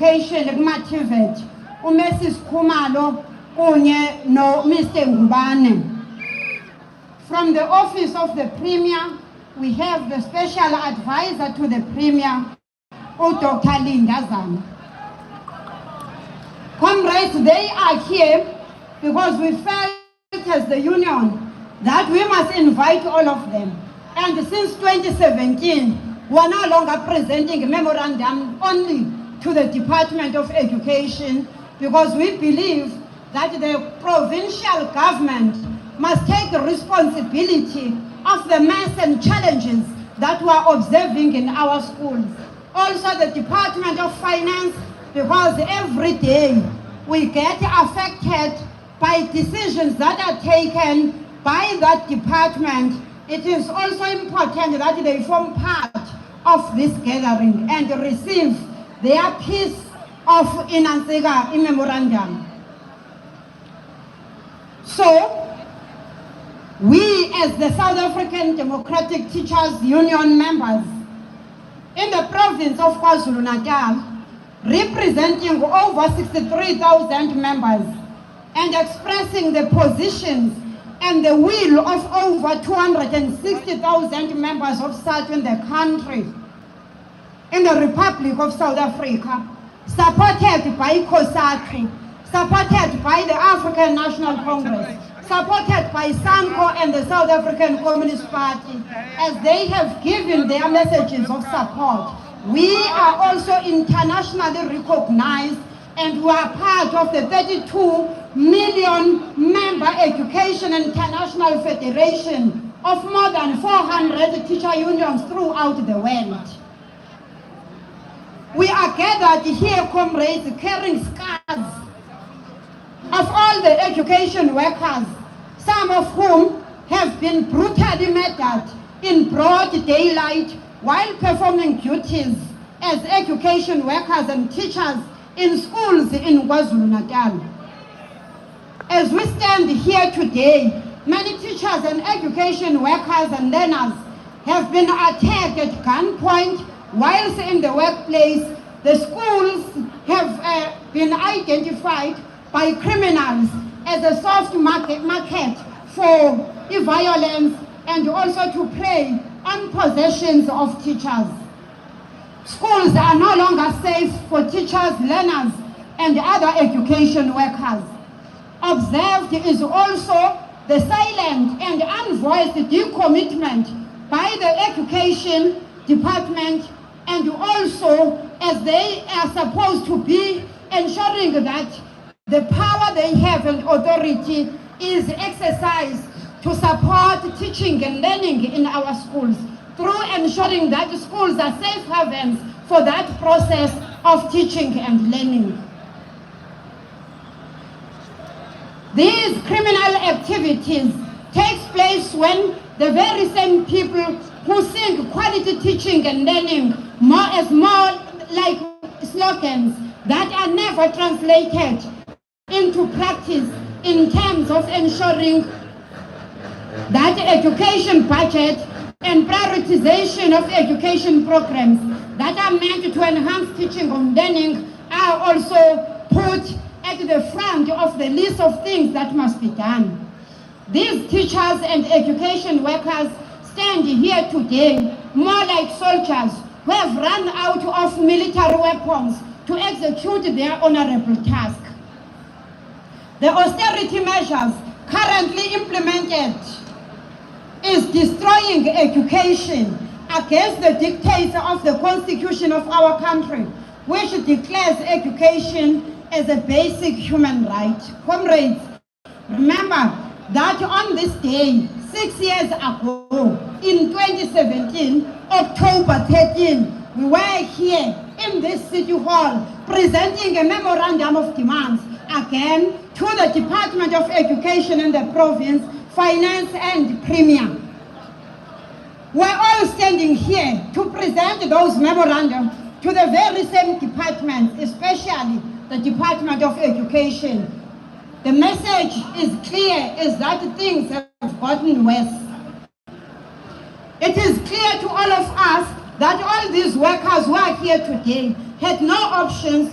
Education Kumathivet, uMrs. Khumalo kunye no Mr. Ngubane. From the Office of the Premier, we have the Special Advisor to the Premier, Dr. Linda Zama. Comrades, they are here because we felt as the union that we must invite all of them. And since 2017, we are no longer presenting a memorandum only to the Department of Education because we believe that the provincial government must take the responsibility of the mess and challenges that we are observing in our schools. Also the Department of Finance, because every day we get affected by decisions that are taken by that department. It is also important that they form part of this gathering and receive their piece of Inansega memorandum. So, we as the South African Democratic Teachers Union members in the province of KwaZulu-Natal, representing over 63,000 members and expressing the positions and the will of over 260,000 members of SADC in the country, in the Republic of South Africa, supported by COSATU, supported by the African National Congress, supported by SANCO and the South African Communist Party, as they have given their messages of support. We are also internationally recognized and we are part of the 32 million member Education International Federation of more than 400 teacher unions throughout the world. We are gathered here, comrades, carrying scars of all the education workers, some of whom have been brutally murdered in broad daylight while performing duties as education workers and teachers in schools in KwaZulu-Natal. As we stand here today, many teachers and education workers and learners have been attacked at gunpoint whilst in the workplace. The schools have been identified by criminals as a soft market for violence and also to prey on possessions of teachers. Schools are no longer safe for teachers, learners, and other education workers. Observed is also the silent and unvoiced decommitment by the education department, and also as they are supposed to be ensuring that the power they have and authority is exercised to support teaching and learning in our schools through ensuring that schools are safe havens for that process of teaching and learning. These criminal activities take place when the very same people who sing quality teaching and learning more like slogans that are never translated into practice in terms of ensuring that education budget and prioritization of education programs that are meant to enhance teaching and learning are also put at the front of the list of things that must be done. These teachers and education workers stand here today more like soldiers who have run out of military weapons to execute their honorable task. The austerity measures currently implemented is destroying education against the dictates of the Constitution of our country, which declares education as a basic human right. Comrades, remember that on this day, 6 years ago, in 2017, October 13, we were here in this city hall presenting a memorandum of demands again to the Department of Education in the province, Finance and Premier. We're all standing here to present those memorandums to the very same departments, especially the Department of Education. The message is clear, is that things have gotten worse. It is clear to all of us that all these workers who are here today had no options